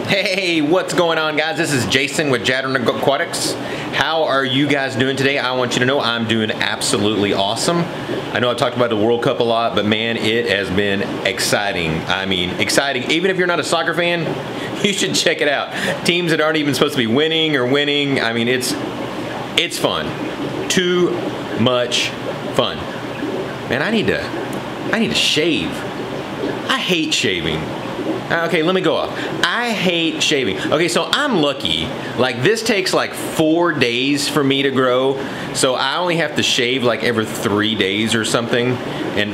Hey, what's going on, guys? This is Jason with Jadren Aquatics. How are you guys doing today? I want you to know I'm doing absolutely awesome. I know I've talked about the World Cup a lot, but man, it has been exciting. I mean, exciting. Even if you're not a soccer fan, you should check it out. Teams that aren't even supposed to be winning or winning. I mean, it's fun. Too much fun. Man, I need to shave. I hate shaving. Okay, let me go off. I hate shaving. Okay, so I'm lucky. Like, this takes like 4 days for me to grow, so I only have to shave like every 3 days or something.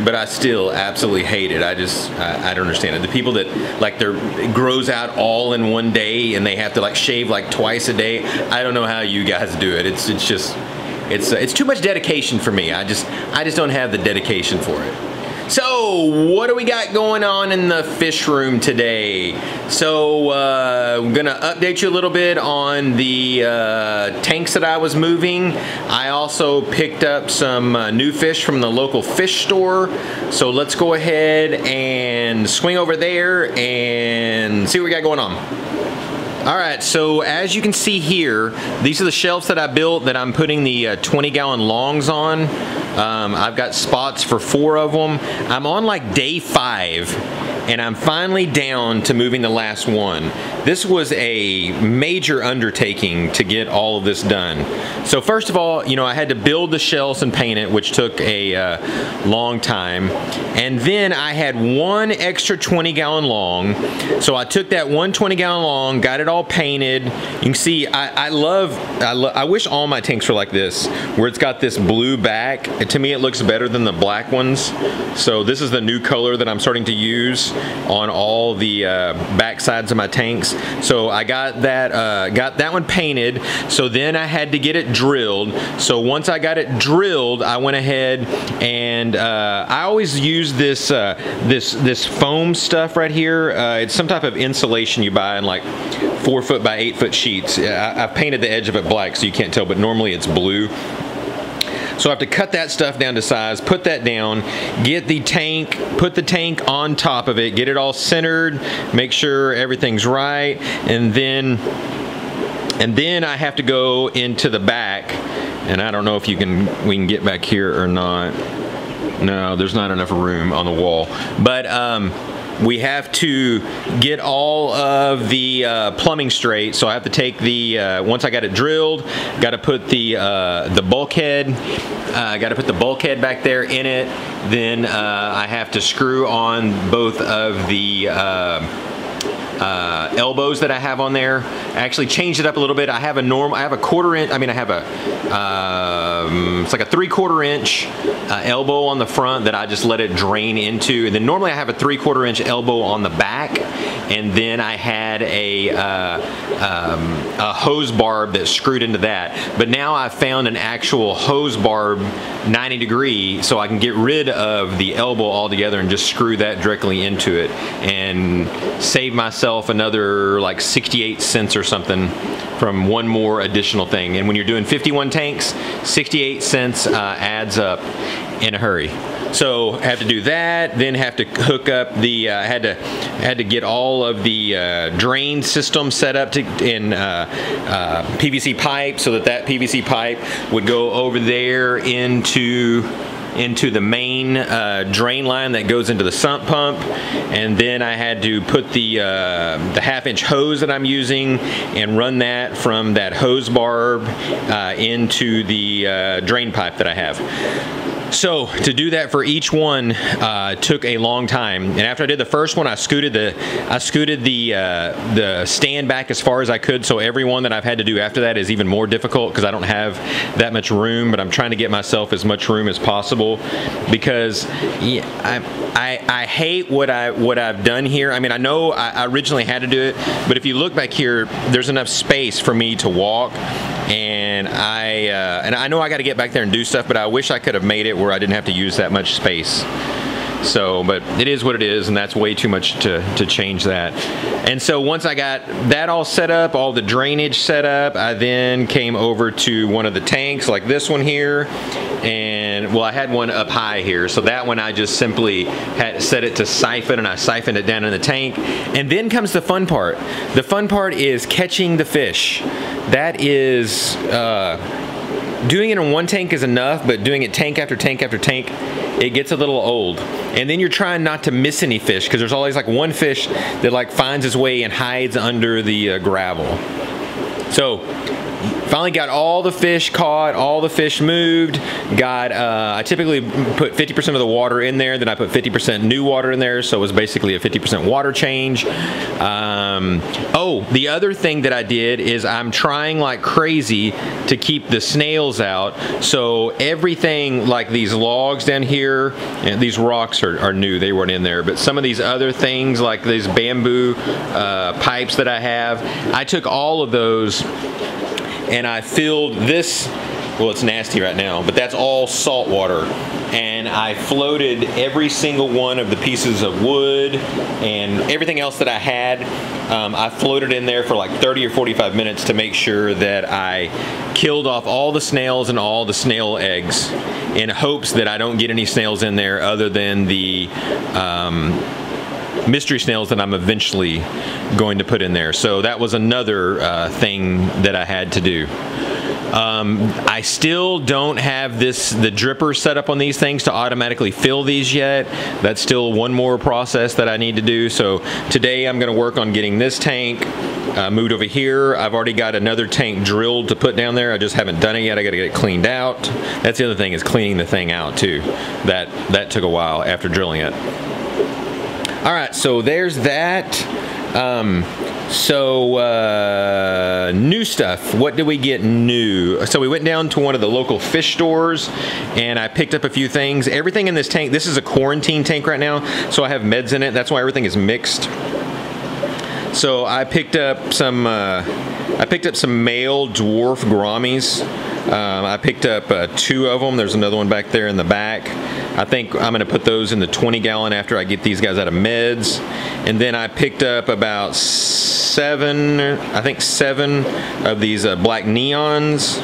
But I still absolutely hate it. I don't understand it. The people that like it grows out all in one day and they have to like shave like twice a day. I don't know how you guys do it. It's too much dedication for me. I just don't have the dedication for it. So, what do we got going on in the fish room today? So, I'm gonna update you a little bit on the tanks that I was moving. I also picked up some new fish from the local fish store. So let's go ahead and swing over there and see what we got going on. Alright, so as you can see here, these are the shelves that I built that I'm putting the 20-gallon longs on. I've got spots for 4 of them. I'm on like day 5 and I'm finally down to moving the last one. This was a major undertaking to get all of this done. So first of all, you know, I had to build the shelves and paint it, which took a long time. And then I had one extra 20-gallon long. So I took that one 20-gallon long, got it all painted. You can see I wish all my tanks were like this, where it's got this blue back. To me, it looks better than the black ones. So this is the new color that I'm starting to use on all the back sides of my tanks. So I got that one painted. So then I had to get it drilled. So once I got it drilled, I went ahead and I always use this this foam stuff right here. It's some type of insulation you buy in like 4-foot by 8-foot sheets. I've painted the edge of it black so you can't tell, but normally it's blue. So I have to cut that stuff down to size, put that down, get the tank, put the tank on top of it, get it all centered, make sure everything's right, and then I have to go into the back, and I don't know if we can get back here or not. No, there's not enough room on the wall, but we have to get all of the plumbing straight. So I have to take the once I got it drilled, got to put the bulkhead. Got to put the bulkhead back there in it. Then I have to screw on both of the elbows that I have on there. I actually changed it up a little bit. I have a 1/4 inch. I mean, I have it's like a 3/4 inch elbow on the front that I just let it drain into. And then normally I have a 3/4 inch elbow on the back. And then I had a hose barb that's screwed into that. But now I've found an actual hose barb 90 degree, so I can get rid of the elbow altogether and just screw that directly into it and save myself another like 68 cents or something from one more additional thing. And when you're doing 51 tanks, 68 cents adds up in a hurry. So I have to do that, then have to hook up the, I had to get all of the drain system set up in PVC pipe, so that PVC pipe would go over there into the main drain line that goes into the sump pump. And then I had to put the 1/2 inch hose that I'm using and run that from that hose barb into the drain pipe that I have. So to do that for each one took a long time, and after I did the first one, I scooted the stand back as far as I could. So every one that I've had to do after that is even more difficult because I don't have that much room. But I'm trying to get myself as much room as possible because I hate what I've done here. I mean, I know I originally had to do it, but if you look back here, there's enough space for me to walk. And I know I got to get back there and do stuff, but I wish I could have made it where I didn't have to use that much space. So, but it is what it is, and that's way too much to change that. And so once I got that all set up, all the drainage set up, I then came over to one of the tanks like this one here, and and well, I had one up high here, so that one I just simply had set it to siphon, and I siphoned it down in the tank. And then comes the fun part. The fun part is catching the fish. That is, doing it in one tank is enough, but doing it tank after tank after tank, it gets a little old. And then you're trying not to miss any fish, because there's always like one fish that like finds its way and hides under the gravel. So finally got all the fish caught, all the fish moved. I typically put 50% of the water in there, then I put 50% new water in there, so it was basically a 50% water change. Oh, the other thing that I did is I'm trying like crazy to keep the snails out. So everything like these logs down here, and these rocks are new, they weren't in there, but some of these other things like these bamboo pipes that I have, I took all of those and I filled this, well, it's nasty right now, but that's all salt water. And I floated every single one of the pieces of wood and everything else that I had. I floated in there for like 30 or 45 minutes to make sure that I killed off all the snails and all the snail eggs, in hopes that I don't get any snails in there other than the mystery snails that I'm eventually going to put in there. So that was another thing that I had to do. I still don't have the dripper set up on these things to automatically fill these yet. That's still one more process that I need to do. So today I'm going to work on getting this tank moved over here. I've already got another tank drilled to put down there. I just haven't done it yet. I got to get it cleaned out. That's the other thing, is cleaning the thing out too. That took a while after drilling it. All right, so there's that. New stuff. What did we get new? So we went down to one of the local fish stores and I picked up a few things. Everything in this tank, this is a quarantine tank right now, so I have meds in it. That's why everything is mixed. So I picked up some male dwarf gouramis. I picked up 2 of them. There's another one back there in the back. I think I'm going to put those in the 20-gallon after I get these guys out of meds. And then I picked up about 7 of these black neons.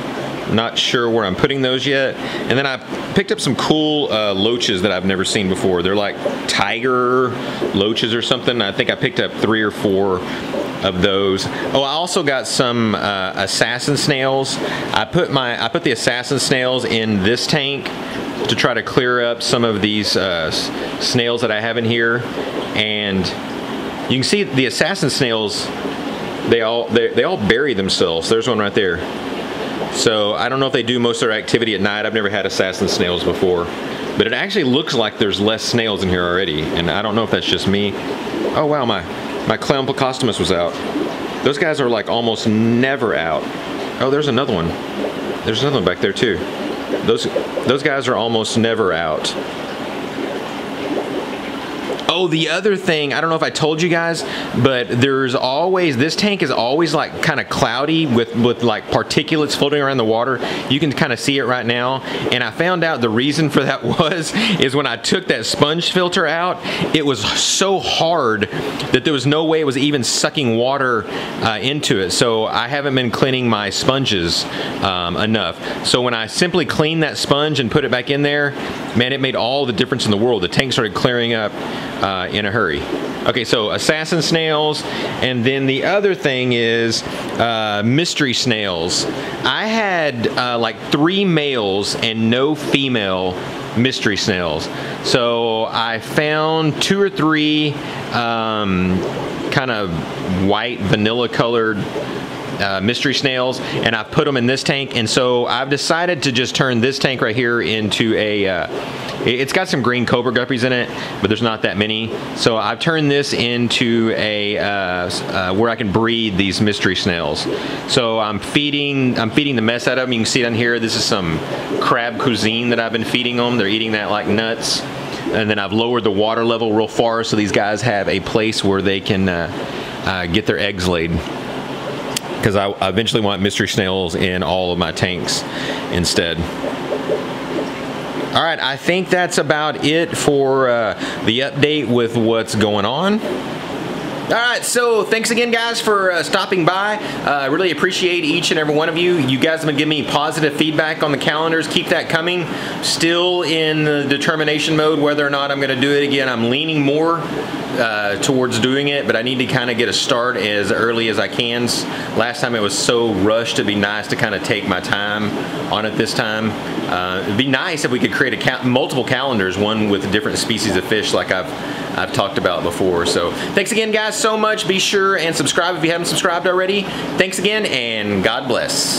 Not sure where I'm putting those yet. And then I picked up some cool loaches that I've never seen before. They're like tiger loaches or something. I think I picked up 3 or 4 of those. Oh, I also got some assassin snails. I put the assassin snails in this tank to try to clear up some of these snails that I have in here. And you can see the assassin snails, they all bury themselves. There's one right there. So I don't know if they do most of their activity at night. I've never had assassin snails before, but it actually looks like there's less snails in here already, and I don't know if that's just me. Oh wow, my Cleomplecostomus was out. Those guys are like almost never out. Oh, there's another one. There's another one back there too. Those guys are almost never out. Oh, the other thing, I don't know if I told you guys, but this tank is always like kind of cloudy with like particulates floating around the water. You can kind of see it right now. And I found out the reason for that is when I took that sponge filter out, it was so hard that there was no way it was even sucking water into it. So I haven't been cleaning my sponges enough. So when I simply cleaned that sponge and put it back in there, man, it made all the difference in the world. The tank started clearing up in a hurry. Okay, so assassin snails, and then the other thing is mystery snails. I had like 3 males and no female mystery snails. So I found 2 or 3 kind of white vanilla colored mystery snails, and I put them in this tank. And so I've decided to just turn this tank right here into a it's got some green cobra guppies in it, but there's not that many. So I've turned this into a where I can breed these mystery snails. So I'm feeding the mess out of them. You can see down here, this is some crab cuisine that I've been feeding them. They're eating that like nuts. And then I've lowered the water level real far so these guys have a place where they can get their eggs laid. Because I eventually want mystery snails in all of my tanks instead. All right, I think that's about it for the update with what's going on. Alright, so thanks again guys for stopping by. I really appreciate each and every one of you. You guys have been giving me positive feedback on the calendars. Keep that coming. Still in the determination mode whether or not I'm going to do it again. I'm leaning more towards doing it, but I need to kind of get a start as early as I can. Last time it was so rushed. It'd be nice to kind of take my time on it this time. It'd be nice if we could create multiple calendars, one with different species of fish like I've talked about before. So thanks again guys so much. Be sure and subscribe if you haven't subscribed already. Thanks again and God bless.